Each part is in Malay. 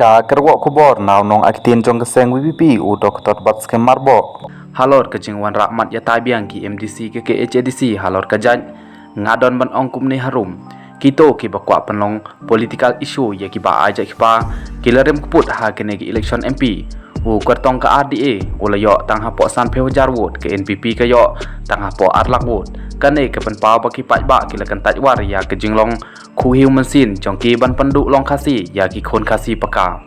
Ka kerwok kubor naw nong akitin jong keseng WPP udok tot bat skem marbo. Halor kejing wan rahmat ya tabiang ki MDC ke HADC halor kajan ngadon ban ongkum ni harum. Kito ki bakwa penlong political issue ya ki ba aja ki pa kilarem kuput ha kene ki election MP. Kertong ke RDA ulayo tang hapo san peo jarwot ke NPP kayo tang hapo arlak wot. Kane ke penpau baki pat ba ki lakan taj war ya ke jinglong khu hiu mensin jong ki ban penduk long kasi ya ki khon kasi paka.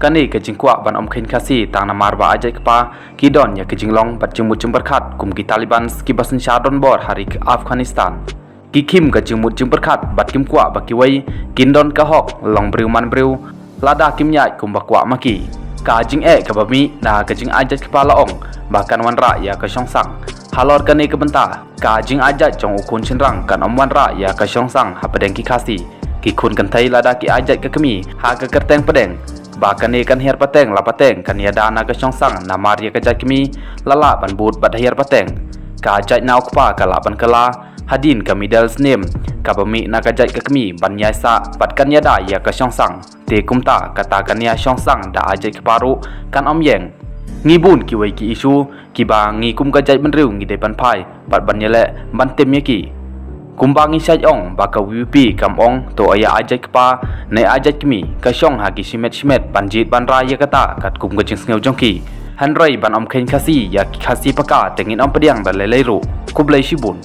Kane ke jingkwa ban om khin kasi tang namar ba ajai kepa ki don ya ke jinglong bat jimut jimberkhat kum ki Taliban ki basen shadon bor hari ke Afghanistan. Ki kim ke jimut jimberkhat bat kim kwa baki wai kindon ka hok long briu man briu lada kim nyai kum bakwa maki. Ka jing ke bami na ke jing ajat kepala ong bahkan wan ra ya ke syongsang halor kane ke benta ka jing ajat jong ukun chenrang kan om wan ra ya ke syongsang ha pedeng ki kasi ki kun kan thai lada ki ajat ke kemi ha ke kerteng pedeng bahkan ne kan her pateng la pateng kan ya dana ke syongsang na mar ya ke jat kemi lala ban but bad her pateng ka ajat nau kpa ka la ban kala hadin ka middle name ka bami na ka jat ke kemi ban yai sa pat kan ya da ya ke syongsang te kumta kata kan ya syongsang da ajai ke paru kan om yeng ngibun ki wai ki isu ki ba ngi kum ka jai benriu ngi de pan phai pat ban yele ban tem ye ki kumba ngi sai ong ba ka WP kam ong to aya ajai ke pa ne ajai kimi ka syong ha ki simet banjit ban ra ya kata kat kum ka jing sneu jong ki hanrei ban om khen khasi ya ki khasi paka tengin om pediang da lelei ru kublai shibun